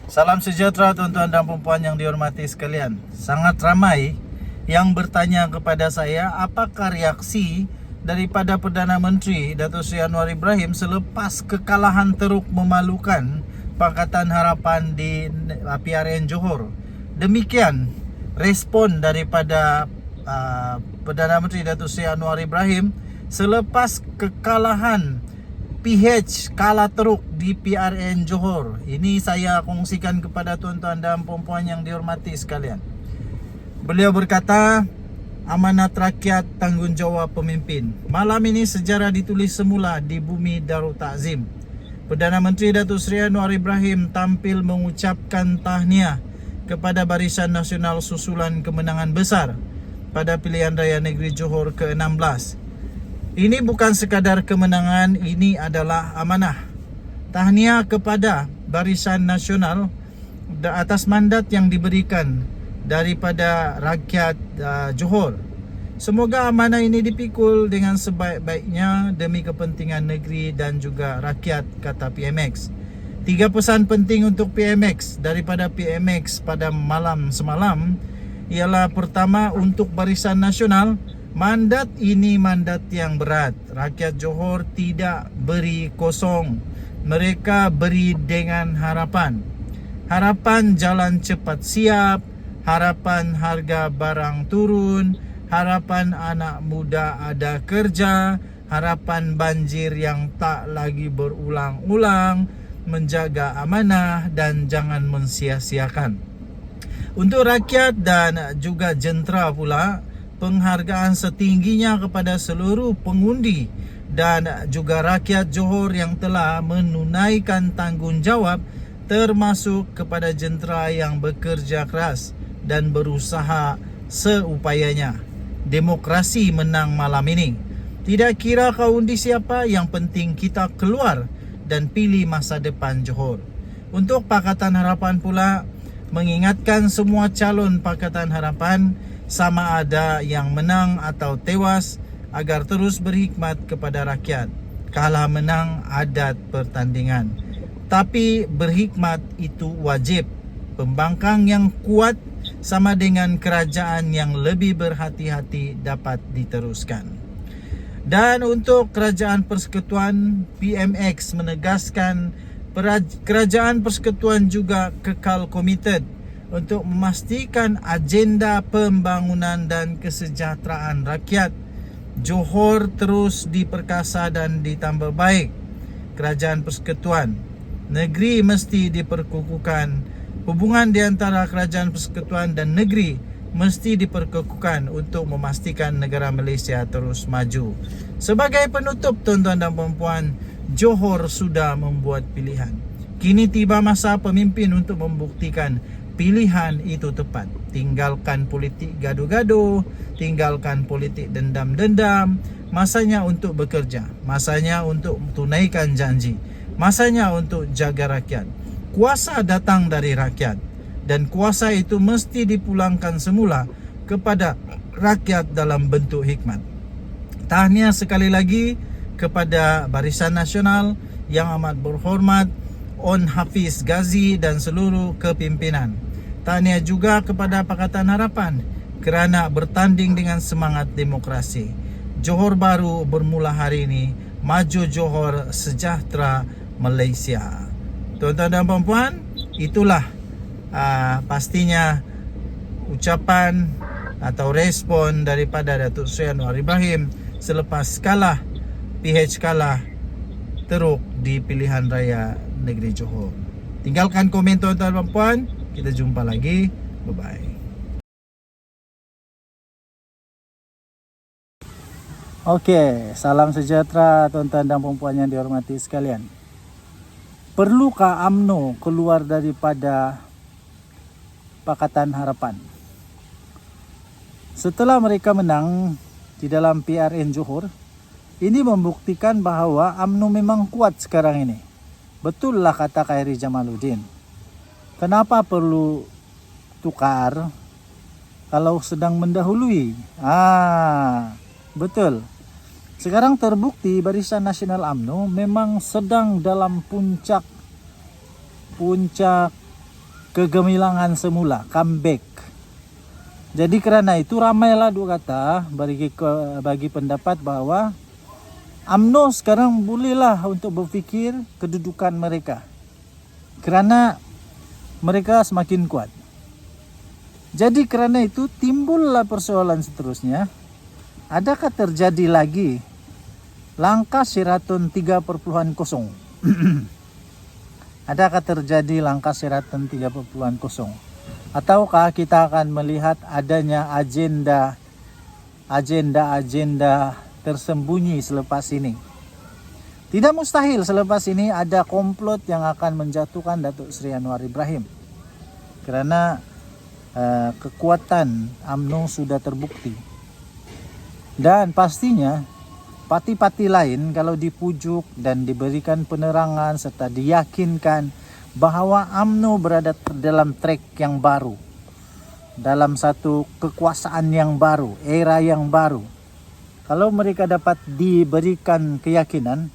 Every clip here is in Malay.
Salam sejahtera tuan-tuan dan puan yang dihormati sekalian. Sangat ramai yang bertanya kepada saya apakah reaksi daripada Perdana Menteri Datuk Seri Anwar Ibrahim selepas kekalahan teruk memalukan Pakatan Harapan di PRN Johor. Demikian respon daripada Perdana Menteri Datuk Seri Anwar Ibrahim selepas kekalahan PH kalah teruk di PRN Johor. Ini saya kongsikan kepada tuan-tuan dan puan-puan yang dihormati sekalian. Beliau berkata, amanat rakyat, tanggungjawab pemimpin. Malam ini sejarah ditulis semula di bumi Darul Takzim. Perdana Menteri Datuk Seri Anwar Ibrahim tampil mengucapkan tahniah kepada Barisan Nasional susulan kemenangan besar pada pilihan raya negeri Johor ke-16. Ini bukan sekadar kemenangan, ini adalah amanah. Tahniah kepada Barisan Nasional atas mandat yang diberikan daripada rakyat Johor. Semoga amanah ini dipikul dengan sebaik-baiknya demi kepentingan negeri dan juga rakyat, kata PMX. 3 pesan penting untuk PMX daripada PMX pada malam semalam ialah pertama, untuk Barisan Nasional, mandat ini mandat yang berat. Rakyat Johor tidak beri kosong. Mereka beri dengan harapan. Harapan jalan cepat siap, harapan harga barang turun, harapan anak muda ada kerja, harapan banjir yang tak lagi berulang-ulang, menjaga amanah dan jangan mensia-siakan. Untuk rakyat dan juga jentera pula, penghargaan setingginya kepada seluruh pengundi dan juga rakyat Johor yang telah menunaikan tanggungjawab, termasuk kepada jentera yang bekerja keras dan berusaha seupayanya. Demokrasi menang malam ini. Tidak kira kau undi siapa, yang penting kita keluar dan pilih masa depan Johor. Untuk Pakatan Harapan pula, mengingatkan semua calon Pakatan Harapan, sama ada yang menang atau tewas, agar terus berhikmat kepada rakyat. Kalah menang adat pertandingan, tapi berhikmat itu wajib. Pembangkang yang kuat sama dengan kerajaan yang lebih berhati-hati dapat diteruskan. Dan untuk Kerajaan Persekutuan, PMX menegaskan Kerajaan Persekutuan juga kekal komited untuk memastikan agenda pembangunan dan kesejahteraan rakyat Johor terus diperkasa dan ditambah baik. Kerajaan Persekutuan, negeri mesti diperkukuhkan. Hubungan di antara Kerajaan Persekutuan dan negeri mesti diperkukuhkan untuk memastikan negara Malaysia terus maju. Sebagai penutup, tuan-tuan dan puan-puan, Johor sudah membuat pilihan. Kini tiba masa pemimpin untuk membuktikan pilihan itu tepat. Tinggalkan politik gaduh-gaduh, tinggalkan politik dendam-dendam. Masanya untuk bekerja, masanya untuk tunaikan janji, masanya untuk jaga rakyat. Kuasa datang dari rakyat, dan kuasa itu mesti dipulangkan semula kepada rakyat dalam bentuk hikmat. Tahniah sekali lagi kepada Barisan Nasional yang amat berhormat, On Hafiz Ghazi dan seluruh kepimpinan. Tahniah juga kepada Pakatan Harapan kerana bertanding dengan semangat demokrasi. Johor baru bermula hari ini, maju Johor, sejahtera Malaysia. Tuan-tuan dan puan-puan, itulah pastinya ucapan atau respon daripada Datuk Seri Anwar Ibrahim selepas kalah, PH kalah teruk di pilihan raya negeri Johor. Tinggalkan komen tuan-tuan dan puan. Kita jumpa lagi. Bye-bye. Okey, salam sejahtera tuan-tuan dan puan-puan yang dihormati sekalian. Perlukah UMNO keluar daripada Pakatan Harapan? Setelah mereka menang di dalam PRN Johor, ini membuktikan bahawa UMNO memang kuat sekarang ini. Betullah kata Khairi Jamaluddin. Kenapa perlu tukar kalau sedang mendahului? Betul. Sekarang terbukti Barisan Nasional UMNO memang sedang dalam puncak kegemilangan semula, comeback. Jadi karena itu ramailah dua kata bagi pendapat bahwa UMNO sekarang bolehlah untuk berfikir kedudukan mereka. Kerana mereka semakin kuat. Jadi kerana itu timbullah persoalan seterusnya. Adakah terjadi lagi langkah Sheraton 3.0? Adakah terjadi langkah Sheraton 3.0? Ataukah kita akan melihat adanya agenda tersembunyi selepas ini? Tidak mustahil selepas ini ada komplot yang akan menjatuhkan Datuk Seri Anwar Ibrahim. Kerana kekuatan UMNO sudah terbukti. Dan pastinya parti-parti lain kalau dipujuk dan diberikan penerangan serta diyakinkan bahawa UMNO berada dalam trek yang baru, dalam satu kekuasaan yang baru, era yang baru. Kalau mereka dapat diberikan keyakinan,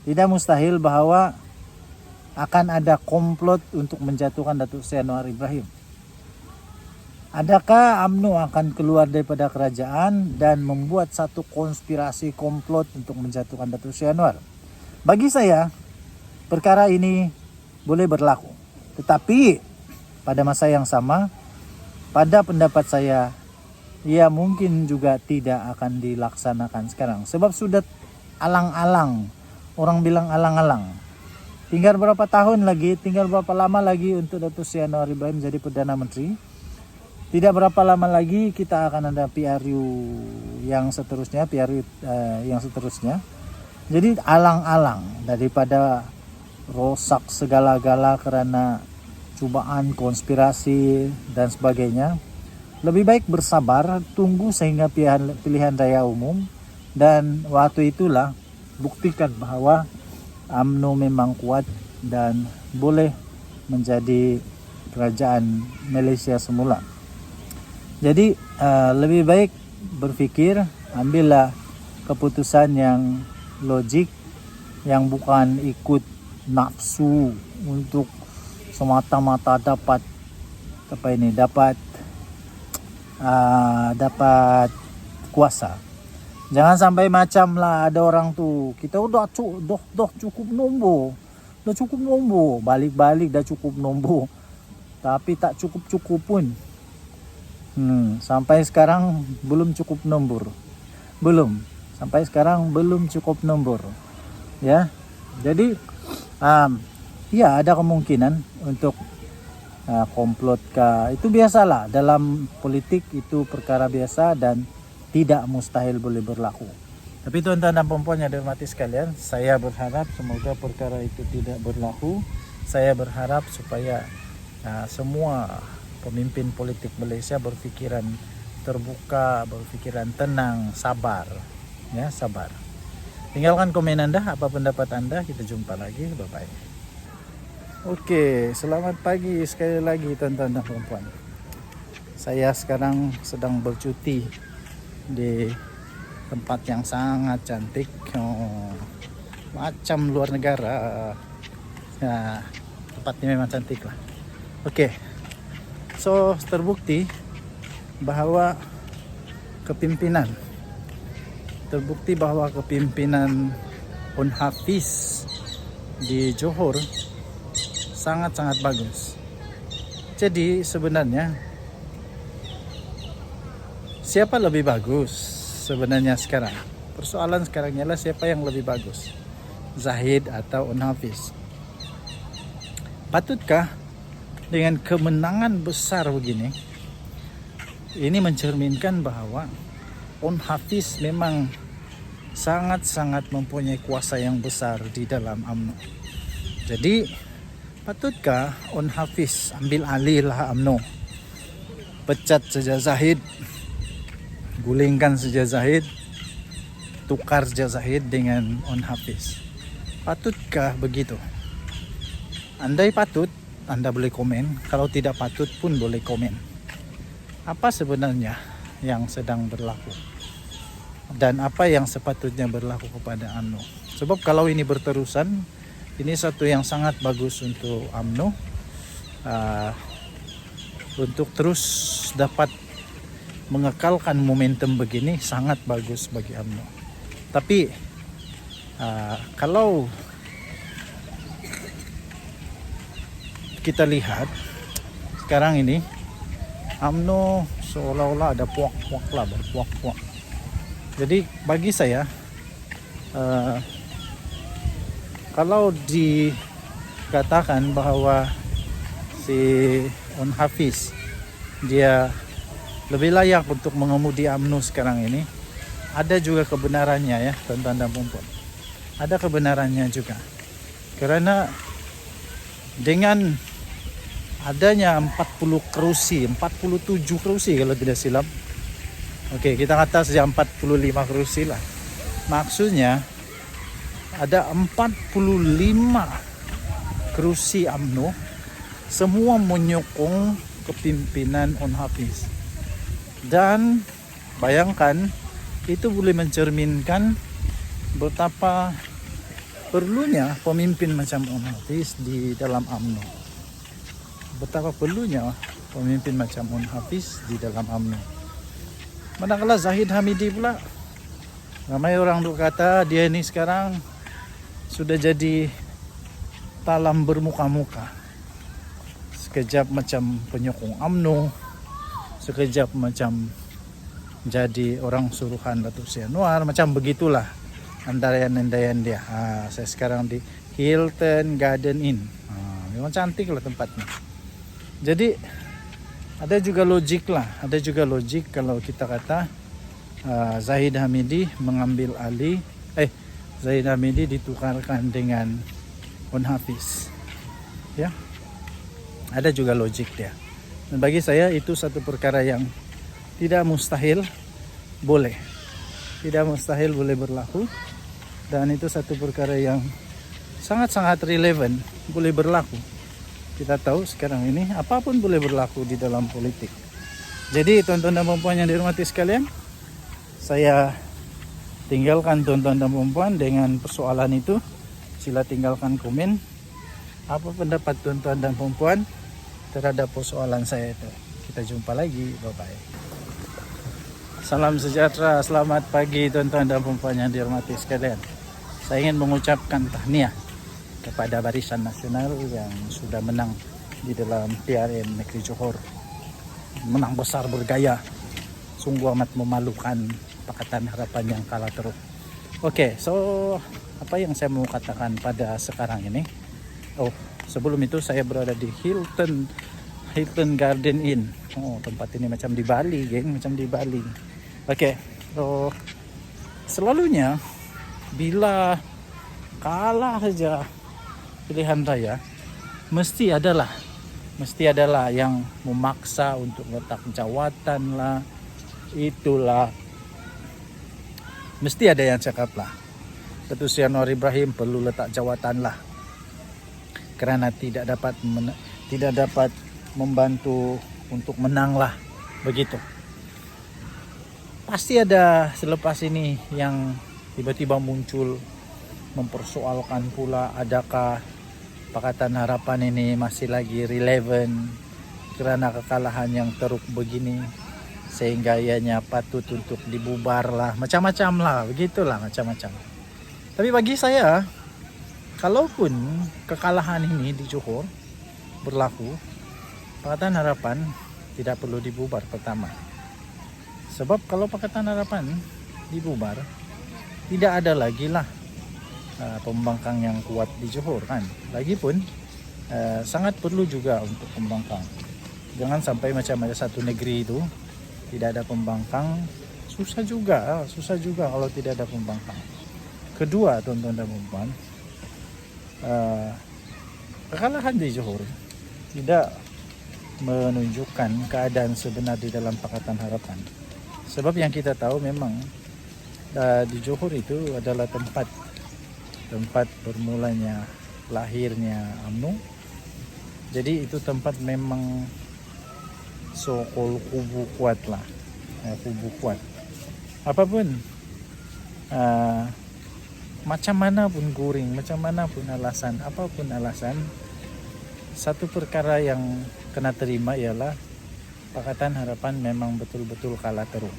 tidak mustahil bahawa akan ada komplot untuk menjatuhkan Datuk Seri Anwar Ibrahim. Adakah UMNO akan keluar daripada kerajaan dan membuat satu konspirasi komplot untuk menjatuhkan Datuk Seri Anwar? Bagi saya, perkara ini boleh berlaku. Tetapi pada masa yang sama, pada pendapat saya, ia mungkin juga tidak akan dilaksanakan sekarang. Sebab sudah alang-alang. Orang bilang alang-alang. Tinggal berapa tahun lagi, tinggal berapa lama lagi untuk Datuk Seri Anwar Ibrahim menjadi Perdana Menteri. Tidak berapa lama lagi kita akan ada PRU yang seterusnya, Jadi alang-alang daripada rosak segala-gala kerana cubaan, konspirasi dan sebagainya. Lebih baik bersabar, tunggu sehingga pilihan raya umum, dan waktu itulah buktikan bahawa UMNO memang kuat dan boleh menjadi kerajaan Malaysia semula. Jadi lebih baik berfikir, ambillah keputusan yang logik, yang bukan ikut nafsu untuk semata-mata dapat kuasa. Jangan sampai macam lah ada orang tu, kita udah cukup nombor, balik-balik dah cukup nombor, tapi tak cukup pun. Sampai sekarang belum cukup nombor, ya. Jadi ya ada kemungkinan untuk komplot kah. Itu biasalah dalam politik, itu perkara biasa dan tidak mustahil boleh berlaku. Tapi tuan-tuan dan puan-puan yang dihormati sekalian, saya berharap semoga perkara itu tidak berlaku. Saya berharap supaya semua pemimpin politik Malaysia berfikiran terbuka, berfikiran tenang, sabar. Ya, sabar. Tinggalkan komen anda, apa pendapat anda. Kita jumpa lagi, bye-bye. Oke, selamat pagi sekali lagi tuan-tuan dan puan-puan. Saya sekarang sedang bercuti di tempat yang sangat cantik, macam luar negara. Ya, tempatnya memang cantik lah. Oke, so terbukti bahwa kepimpinan Un Hafiz di Johor sangat-sangat bagus. Jadi sebenarnya siapa lebih bagus sebenarnya sekarang? Persoalan sekarang ialah siapa yang lebih bagus, Zahid atau Un Hafiz? Patutkah dengan kemenangan besar begini, ini mencerminkan bahwa Un Hafiz memang sangat-sangat mempunyai kuasa yang besar di dalam UMNO. Jadi patutkah Un Hafiz ambil alih lah UMNO, pecat saja Zahid, gulingkan saja Zahid, tukar saja Zahid dengan Un Hafiz? Patutkah begitu? Andai patut, anda boleh komen. Kalau tidak patut pun boleh komen. Apa sebenarnya yang sedang berlaku dan apa yang sepatutnya berlaku kepada UMNO? Sebab kalau ini berterusan, ini satu yang sangat bagus untuk UMNO. untuk terus dapat mengekalkan momentum begini sangat bagus bagi UMNO. Tapi kalau kita lihat sekarang ini UMNO seolah-olah ada puak-puak lah, berpuak-puak. Jadi bagi saya kalau dikatakan bahwa si On Hafiz dia lebih layak untuk mengemudi UMNO sekarang ini, ada juga kebenarannya ya tuan-tuan dan puan-puan. Ada kebenarannya juga. Karena dengan adanya 40 kerusi, 47 kerusi kalau tidak silap. Oke, kita kata saja 45 kerusi lah. Maksudnya ada 45 kerusi UMNO semua menyokong kepimpinan On Hafiz. Dan bayangkan itu boleh mencerminkan betapa perlunya pemimpin macam On Hafiz di dalam UMNO. Betapa perlunya pemimpin macam On Hafiz di dalam UMNO. Manakala Zahid Hamidi pula, ramai orang duk kata dia ini sekarang sudah jadi talam bermuka-muka. Sekejap macam penyokong UMNO, sekejap macam jadi orang suruhan Datuk Seri Anwar, macam begitulah andaian-andaian dia. Saya sekarang di Hilton Garden Inn. Memang cantik lah tempatnya. Jadi ada juga logik kalau kita kata Zahid Hamidi mengambil alih, Zahid Hamidi ditukarkan dengan On Hafiz. Ya, ada juga logik dia. Dan bagi saya itu satu perkara yang tidak mustahil boleh berlaku, dan itu satu perkara yang sangat-sangat relevan boleh berlaku. Kita tahu sekarang ini apapun boleh berlaku di dalam politik. Jadi tuan-tuan dan puan yang dihormati sekalian, saya tinggalkan tuan-tuan dan puan dengan persoalan itu. Sila tinggalkan komen apa pendapat tuan-tuan dan puan terhadap persoalan saya itu. Kita jumpa lagi, bye bye. Salam sejahtera, selamat pagi tuan-tuan dan puan yang dihormati sekalian. Saya ingin mengucapkan tahniah kepada Barisan Nasional yang sudah menang di dalam PRN Negeri Johor. Menang besar bergaya. Sungguh amat memalukan Pakatan Harapan yang kalah teruk. Oke, so apa yang saya mau katakan pada sekarang ini? Sebelum itu saya berada di Hilton Garden Inn. Tempat ini macam di Bali, geng, macam di Bali. Oke, so selalunya bila kalah saja pilihan raya, mesti adalah yang memaksa untuk letak jawatan lah, itulah, mesti ada yang cakap lah, Datuk Seri Anwar Ibrahim perlu letak jawatan lah kerana tidak dapat membantu untuk menang lah, begitu. Pasti ada selepas ini yang tiba-tiba muncul mempersoalkan pula adakah Pakatan Harapan ini masih lagi relevan kerana kekalahan yang teruk begini sehingga ianya patut untuk dibubar lah, macam-macam lah, begitulah macam-macam. Tapi bagi saya, kalaupun kekalahan ini di Johor berlaku, Pakatan Harapan tidak perlu dibubar pertama. Sebab kalau Pakatan Harapan dibubar, tidak ada lagi lah pembangkang yang kuat di Johor kan. Lagipun sangat perlu juga untuk pembangkang. Jangan sampai macam ada satu negeri itu tidak ada pembangkang, susah juga kalau tidak ada pembangkang. Kedua, tuan-tuan dan puan, kekalahan di Johor tidak menunjukkan keadaan sebenar di dalam Pakatan Harapan. Sebab yang kita tahu memang di Johor itu adalah tempat bermulanya lahirnya UMNO. Jadi itu tempat memang sokol kubu kuat lah, kubu kuat. Apapun macam mana pun guring, macam mana pun alasan, apapun alasan, satu perkara yang kena terima ialah Pakatan Harapan memang betul-betul kalah teruk.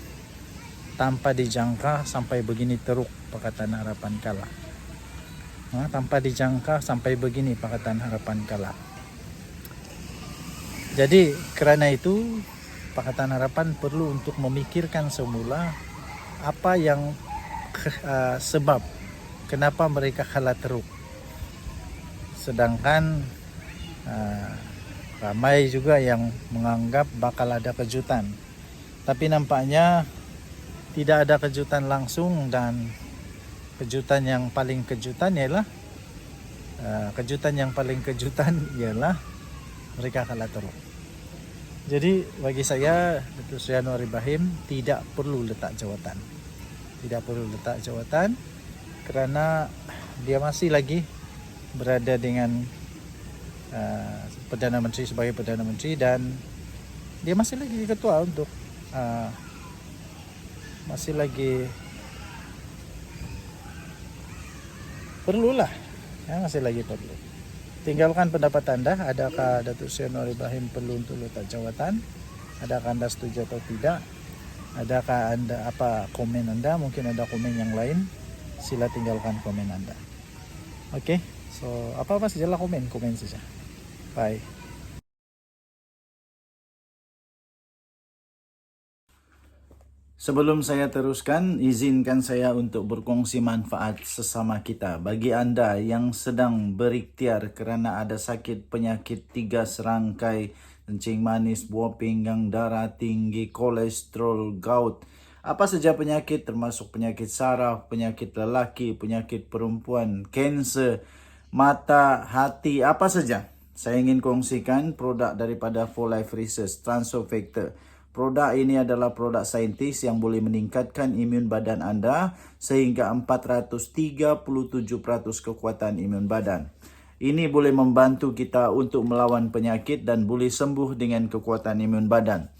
Tanpa dijangka sampai begini teruk Pakatan Harapan kalah. Tanpa dijangka sampai begini Pakatan Harapan kalah. Jadi kerana itu Pakatan Harapan perlu untuk memikirkan semula apa yang sebab kenapa mereka kalah teruk. Sedangkan ramai juga yang menganggap bakal ada kejutan. Tapi nampaknya tidak ada kejutan langsung, dan kejutan yang paling kejutan ialah mereka kalah teruk. Jadi bagi saya Datuk Seri Anwar Ibrahim tidak perlu letak jawatan. Tidak perlu letak jawatan kerana dia masih lagi berada dengan Perdana Menteri sebagai Perdana Menteri, dan dia masih lagi ketua untuk masih lagi perlulah, masih lagi perlu. Tinggalkan pendapat anda, adakah Datuk Seri Anwar Ibrahim perlu untuk letak jawatan? Adakah anda setuju atau tidak? Adakah anda, apa komen anda? Mungkin ada komen yang lain, sila tinggalkan komen anda. Oke, so apa sajalah komen saja. Bye. Sebelum saya teruskan, izinkan saya untuk berkongsi manfaat sesama kita. Bagi anda yang sedang berikhtiar kerana ada sakit penyakit 3 serangkai, kencing manis, buah pinggang, darah tinggi, kolesterol, gout, apa saja penyakit termasuk penyakit saraf, penyakit lelaki, penyakit perempuan, kanser, mata, hati, apa saja. Saya ingin kongsikan produk daripada 4Life Research, Transofactor. Produk ini adalah produk saintis yang boleh meningkatkan imun badan anda sehingga 437% kekuatan imun badan. Ini boleh membantu kita untuk melawan penyakit dan boleh sembuh dengan kekuatan imun badan.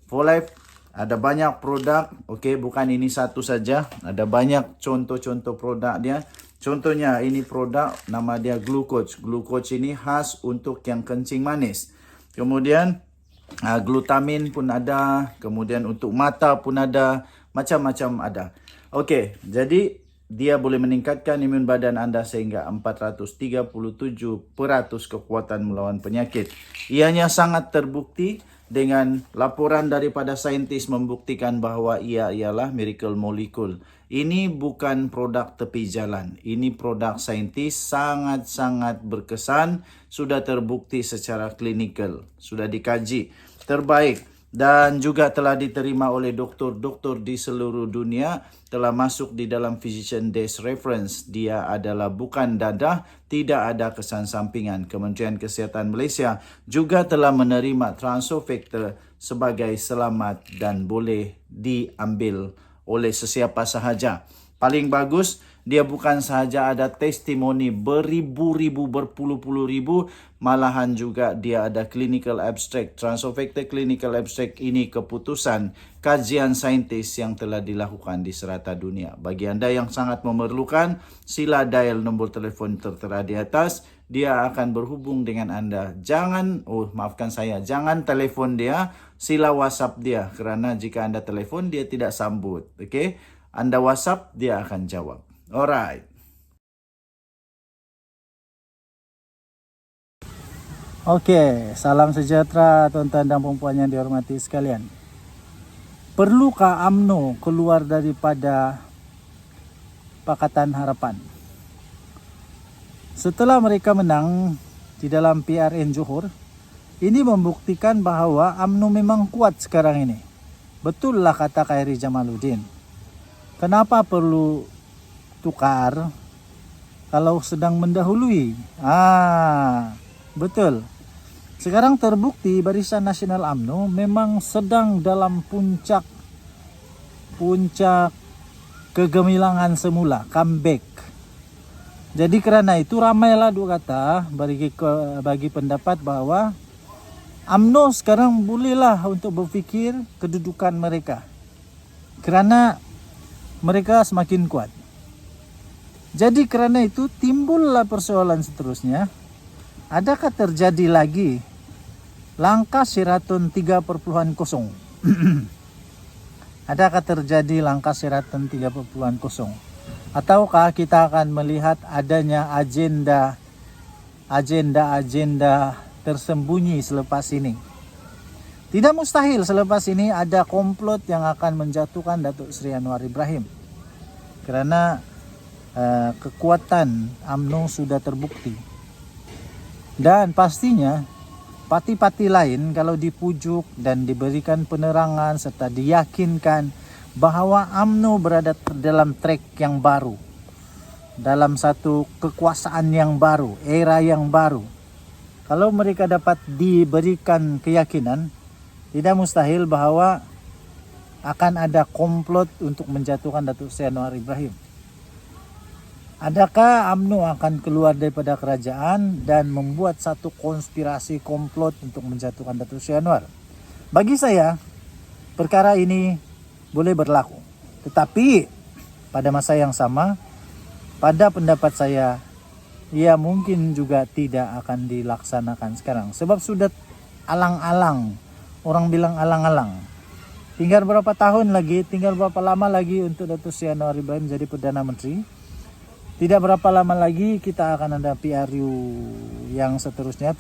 4Life ada banyak produk, bukan ini satu saja. Ada banyak contoh-contoh produk dia. Contohnya ini produk nama dia Glucoach. Glucoach ini khas untuk yang kencing manis. Kemudian glutamin pun ada, kemudian untuk mata pun ada, macam-macam ada. Jadi dia boleh meningkatkan imun badan anda sehingga 437% kekuatan melawan penyakit. Ianya sangat terbukti dengan laporan daripada saintis membuktikan bahawa ia ialah miracle molecule. Ini bukan produk tepi jalan. Ini produk saintis sangat-sangat berkesan, sudah terbukti secara klinikal, sudah dikaji, terbaik, dan juga telah diterima oleh doktor-doktor di seluruh dunia, telah masuk di dalam Physician Desk Reference. Dia adalah bukan dadah, tidak ada kesan sampingan. Kementerian Kesihatan Malaysia juga telah menerima Transofactor sebagai selamat dan boleh diambil oleh sesiapa sahaja. Paling bagus, dia bukan sahaja ada testimoni beribu-ribu, berpuluh-puluh ribu, malahan juga dia ada clinical abstract. Transofactor clinical abstract ini keputusan kajian saintis yang telah dilakukan di serata dunia. Bagi anda yang sangat memerlukan, sila dial nombor telefon tertera di atas. Dia akan berhubung dengan anda. Jangan telefon dia, sila WhatsApp dia. Kerana jika anda telefon, dia tidak sambut. Anda WhatsApp, dia akan jawab. Alright. Salam sejahtera tuan-tuan dan puan-puan yang dihormati sekalian. Perlukah UMNO keluar daripada Pakatan Harapan? Setelah mereka menang di dalam PRN Johor, ini membuktikan bahawa UMNO memang kuat sekarang ini. Betullah kata Khairi Jamaluddin. Kenapa perlu tukar kalau sedang mendahului? Betul. Sekarang terbukti Barisan Nasional UMNO memang sedang dalam puncak kegemilangan semula, comeback. Jadi kerana itu ramailah dua kata bagi pendapat bahawa UMNO sekarang bolehlah untuk berfikir kedudukan mereka. Kerana mereka semakin kuat. Jadi kerana itu timbullah persoalan seterusnya. Adakah terjadi lagi langkah Sheraton 3.0. Adakah terjadi langkah Sheraton 3.0? Ataukah kita akan melihat adanya agenda tersembunyi selepas ini? Tidak mustahil selepas ini ada komplot yang akan menjatuhkan Datuk Seri Anwar Ibrahim. Kerana kekuatan UMNO sudah terbukti. Dan pastinya parti-parti lain kalau dipujuk dan diberikan penerangan serta diyakinkan bahawa UMNO berada dalam trek yang baru, dalam satu kekuasaan yang baru, era yang baru. Kalau mereka dapat diberikan keyakinan, tidak mustahil bahawa akan ada komplot untuk menjatuhkan Datuk Seri Anwar Ibrahim. Adakah UMNO akan keluar daripada kerajaan dan membuat satu konspirasi komplot untuk menjatuhkan Datuk Seri Anwar? Bagi saya, perkara ini boleh berlaku. Tetapi pada masa yang sama, pada pendapat saya, ia mungkin juga tidak akan dilaksanakan sekarang. Sebab sudah alang-alang. Orang bilang alang-alang. Tinggal berapa tahun lagi, tinggal berapa lama lagi untuk Datuk Seri Anwar Ibrahim jadi Perdana Menteri. Tidak berapa lama lagi kita akan ada PRU yang seterusnya,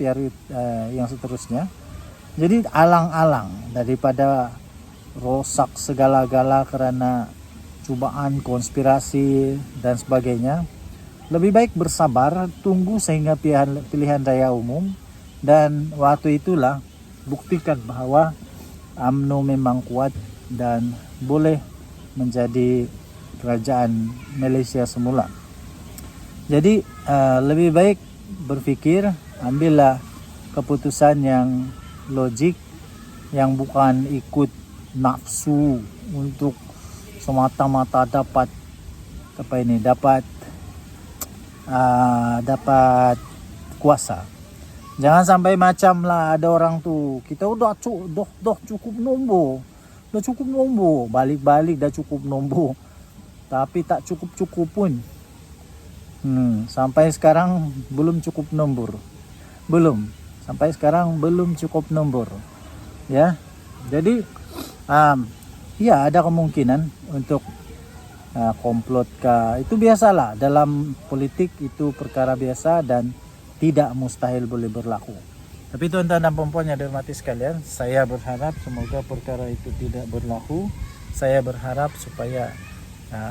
Jadi alang-alang daripada rosak segala-gala kerana cubaan, konspirasi dan sebagainya. Lebih baik bersabar, tunggu sehingga pilihan raya umum, dan waktu itulah buktikan bahawa UMNO memang kuat dan boleh menjadi kerajaan Malaysia semula. Jadi lebih baik berfikir, ambillah keputusan yang logik, yang bukan ikut nafsu untuk semata-mata dapat kuasa. Jangan sampai macam lah ada orang tu, kita udah cukup nombor. Dah cukup nombor, balik-balik dah cukup nombor. Tapi tak cukup-cukup pun. Sampai sekarang belum cukup nombor. Sampai sekarang belum cukup nombor. Ya. Jadi ya ada kemungkinan untuk komplot itu biasalah dalam politik, itu perkara biasa dan tidak mustahil boleh berlaku. Tapi tuan-tuan dan puan-puan yang dihormati sekalian, saya berharap semoga perkara itu tidak berlaku. Saya berharap supaya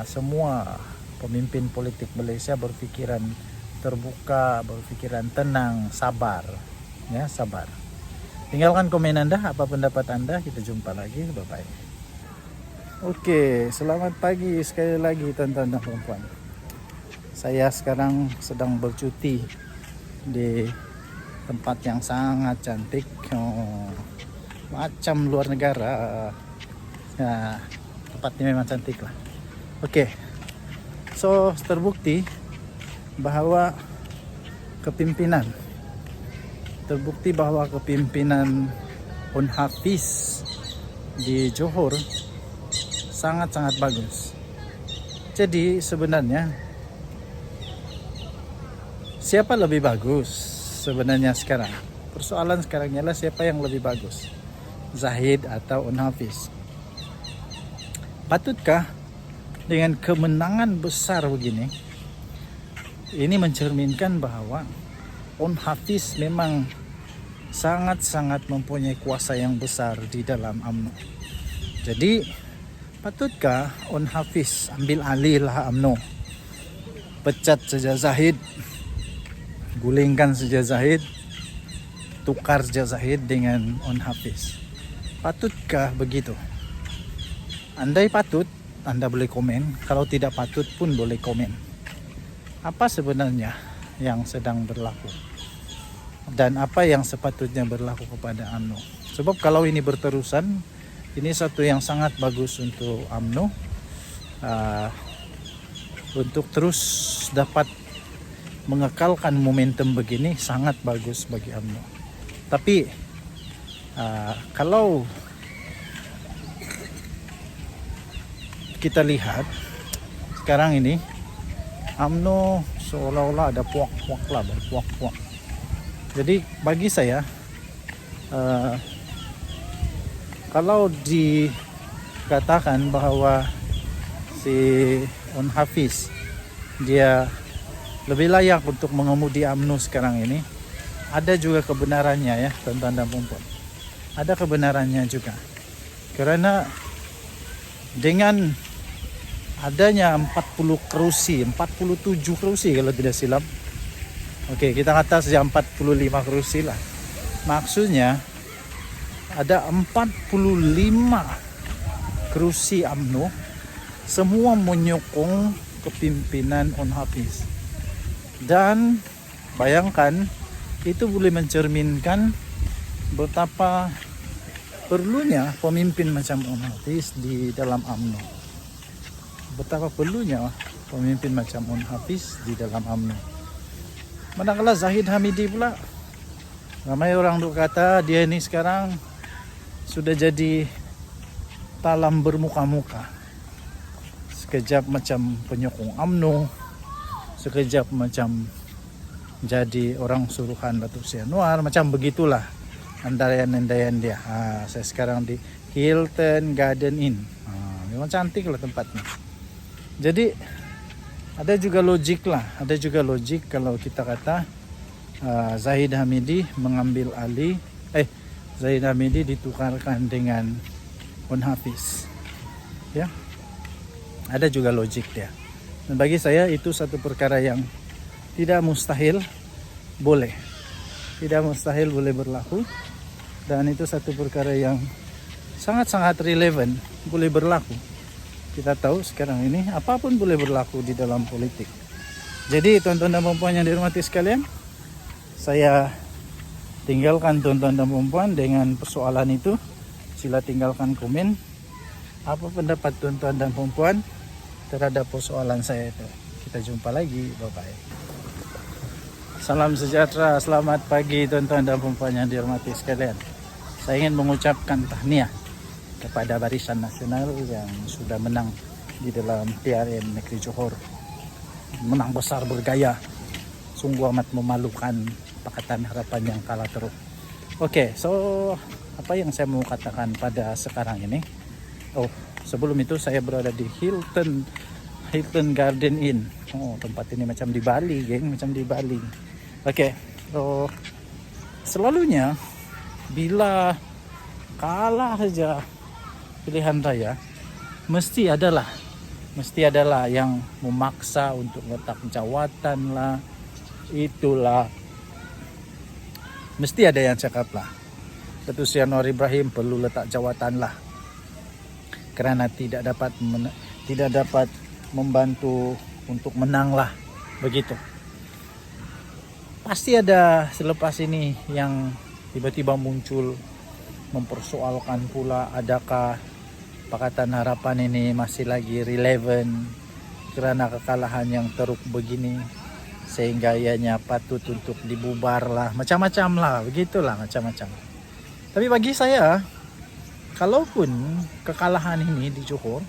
semua pemimpin politik Malaysia berfikiran terbuka, berfikiran tenang, sabar. Ya, sabar. Tinggalkan komen anda, apa pendapat anda. Kita jumpa lagi. Bye-bye. Oke, selamat pagi sekali lagi tuan-tuan dan puan-puan. Saya sekarang sedang bercuti di tempat yang sangat cantik, macam luar negara. Ya, tempatnya memang cantik lah. Oke, so terbukti bahwa kepimpinan Hafiz di Johor sangat-sangat bagus. Jadi sebenarnya siapa lebih bagus sebenarnya sekarang? Persoalan sekarang ialah siapa yang lebih bagus, Zahid atau Hafiz? Patutkah dengan kemenangan besar begini, ini mencerminkan bahawa Hafiz memang sangat-sangat mempunyai kuasa yang besar di dalam UMNO. Jadi patutkah Hafiz ambil alih lah UMNO, pecat saja Zahid, gulingkan saja Zahid, tukar saja Zahid dengan Hafiz? Patutkah begitu? Andai patut, anda boleh komen. Kalau tidak patut pun boleh komen. Apa sebenarnya yang sedang berlaku? Dan apa yang sepatutnya berlaku kepada UMNO? Sebab kalau ini berterusan, ini satu yang sangat bagus untuk UMNO. Untuk terus dapat mengekalkan momentum begini sangat bagus bagi UMNO. Tapi kalau kita lihat sekarang ini, UMNO seolah-olah ada puak-puak lah, puak-puak. Jadi bagi saya uh, kalau dikatakan bahwa si On Hafiz dia lebih layak untuk mengemudi UMNO sekarang ini, ada juga kebenarannya ya tuan-tuan dan puan-puan. Ada kebenarannya juga. Karena dengan adanya 40 kursi, 47 kursi kalau tidak silap. Oke, kita kata saja 45 kursi lah. Maksudnya ada 45 kursi UMNO semua menyokong kepimpinan On Hafiz. Dan bayangkan itu boleh mencerminkan betapa perlunya pemimpin macam On Hafiz di dalam UMNO. Betapa perlunya pemimpin macam On Hafiz di dalam UMNO. Manakala Zahid Hamidi pula, ramai orang duk kata dia ini sekarang sudah jadi talam bermuka-muka. Sekejap macam penyokong UMNO, sekejap macam jadi orang suruhan Datuk Seri Anwar, macam begitulah andaian-andaian dia. Saya sekarang di Hilton Garden Inn. Memang cantik lah tempatnya. Jadi ada juga logik lah, ada juga logik kalau kita kata Zahid Hamidi mengambil alih, Zahid Hamidi ditukarkan dengan On Hafiz. Ya, ada juga logik dia. Dan bagi saya itu satu perkara yang tidak mustahil boleh. Tidak mustahil boleh berlaku. Dan itu satu perkara yang sangat-sangat relevan boleh berlaku. Kita tahu sekarang ini apapun boleh berlaku di dalam politik. Jadi tuan-tuan dan puan yang dihormati sekalian, saya tinggalkan tuan-tuan dan puan dengan persoalan itu. Sila tinggalkan komen. Apa pendapat tuan-tuan dan puan terhadap persoalan saya itu. Kita jumpa lagi. Bye-bye. Salam sejahtera, selamat pagi tuan-tuan dan puan yang dihormati sekalian. Saya ingin mengucapkan tahniah kepada Barisan Nasional yang sudah menang di dalam PRN Negeri Johor. Menang besar bergaya. Sungguh amat memalukan Pakatan Harapan yang kalah teruk. Oke, so apa yang saya mau katakan pada sekarang ini? Oh, sebelum itu saya berada di Hilton Garden Inn. Oh, tempat ini macam di Bali, geng, macam di Bali. Oke, so selalunya bila kalah saja pilihan raya, mesti adalah yang memaksa untuk letak jawatan lah, itulah, mesti ada yang cakap lah, Datuk Seri Anwar Ibrahim perlu letak jawatan lah kerana tidak dapat membantu untuk menang lah, begitu. Pasti ada selepas ini yang tiba-tiba muncul mempersoalkan pula adakah Pakatan Harapan ini masih lagi relevan kerana kekalahan yang teruk begini sehingga ianya patut untuk dibubar lah, macam-macam lah, begitulah macam-macam. Tapi bagi saya, kalaupun kekalahan ini di Johor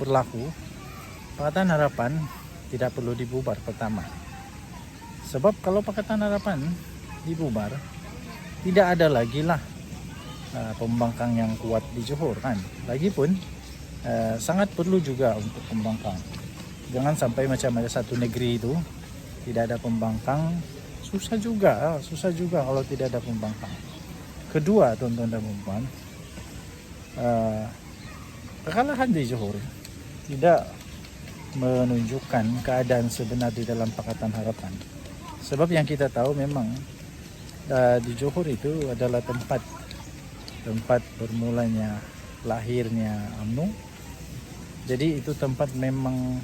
berlaku, Pakatan Harapan tidak perlu dibubar pertama. Sebab kalau Pakatan Harapan dibubar, tidak ada lagi lah pembangkang yang kuat di Johor kan. Lagipun sangat perlu juga untuk pembangkang. Jangan sampai macam ada satu negeri itu tidak ada pembangkang, susah juga kalau tidak ada pembangkang. Kedua, tuan-tuan dan puan, kekalahan di Johor tidak menunjukkan keadaan sebenar di dalam Pakatan Harapan. Sebab yang kita tahu memang di Johor itu adalah tempat bermulanya lahirnya UMNO. Jadi itu tempat memang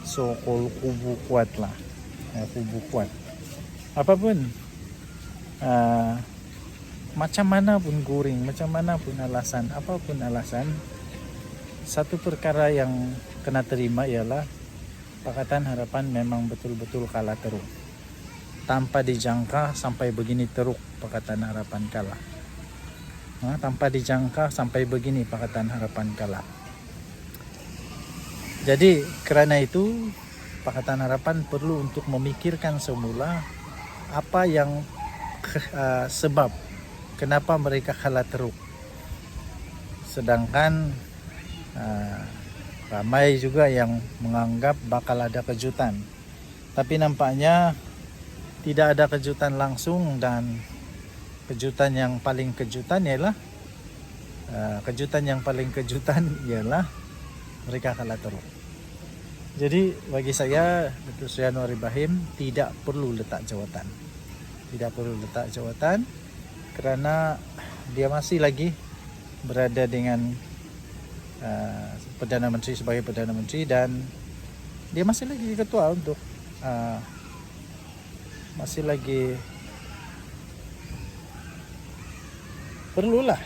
kubu kuat lah, kubu kuat. Apapun macam mana pun guring, macam mana pun alasan, apapun alasan, satu perkara yang kena terima ialah Pakatan Harapan memang betul-betul kalah teruk. Tanpa dijangka sampai begini teruk Pakatan Harapan kalah. Tanpa dijangka sampai begini Pakatan Harapan kalah. Jadi kerana itu Pakatan Harapan perlu untuk memikirkan semula apa yang sebab kenapa mereka kalah teruk. Sedangkan ramai juga yang menganggap bakal ada kejutan. Tapi nampaknya tidak ada kejutan langsung, dan kejutan yang paling kejutan ialah mereka kalah teruk. Jadi bagi saya Datuk Seri Anwar Ibrahim tidak perlu letak jawatan. Tidak perlu letak jawatan kerana dia masih lagi berada dengan Perdana Menteri sebagai Perdana Menteri, dan dia masih lagi ketua untuk masih lagi perlulah,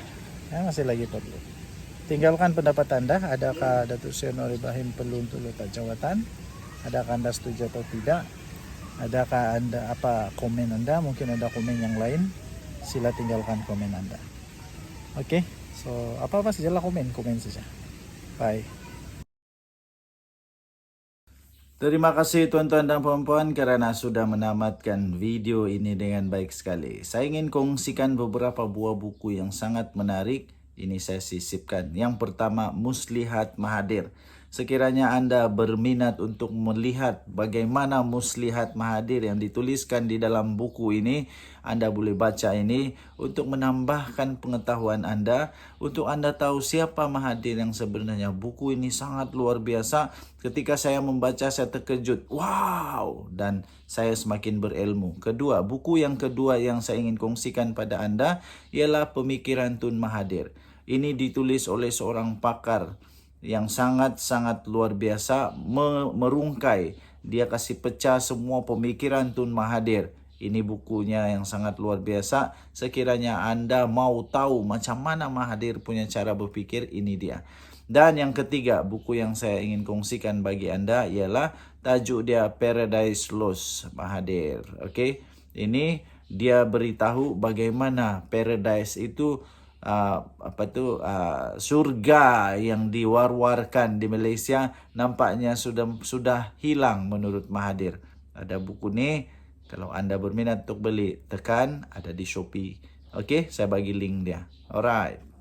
masih lagi perlu. Tinggalkan pendapat anda, adakah Datuk Seri Anwar Ibrahim perlu untuk letak jawatan? Adakah anda setuju atau tidak? Adakah anda, apa komen anda? Mungkin ada komen yang lain, sila tinggalkan komen anda. Oke, so apa-apa sajalah, komen saja. Bye. Terima kasih tuan-tuan dan puan-puan kerana sudah menamatkan video ini dengan baik sekali. Saya ingin kongsikan beberapa buah buku yang sangat menarik. Ini saya sisipkan. Yang pertama, Muslihat Mahathir. Sekiranya anda berminat untuk melihat bagaimana Muslihat Mahathir yang dituliskan di dalam buku ini, anda boleh baca ini untuk menambahkan pengetahuan anda, untuk anda tahu siapa Mahathir yang sebenarnya. Buku ini sangat luar biasa. Ketika saya membaca, saya terkejut. Wow! Dan saya semakin berilmu. Kedua, buku yang kedua yang saya ingin kongsikan pada anda ialah Pemikiran Tun Mahathir. Ini ditulis oleh seorang pakar yang sangat-sangat luar biasa, merungkai. Dia kasih pecah semua pemikiran Tun Mahathir. Ini bukunya yang sangat luar biasa. Sekiranya anda mau tahu macam mana Mahathir punya cara berfikir, ini dia. Dan yang ketiga, buku yang saya ingin kongsikan bagi anda ialah tajuk dia Paradise Lost Mahathir. Okey, ini dia beritahu bagaimana paradise itu surga yang diwar-warkan di Malaysia nampaknya sudah hilang menurut Mahathir. Ada buku ni, kalau anda berminat untuk beli, tekan, ada di Shopee. Okey, saya bagi link dia. Alright.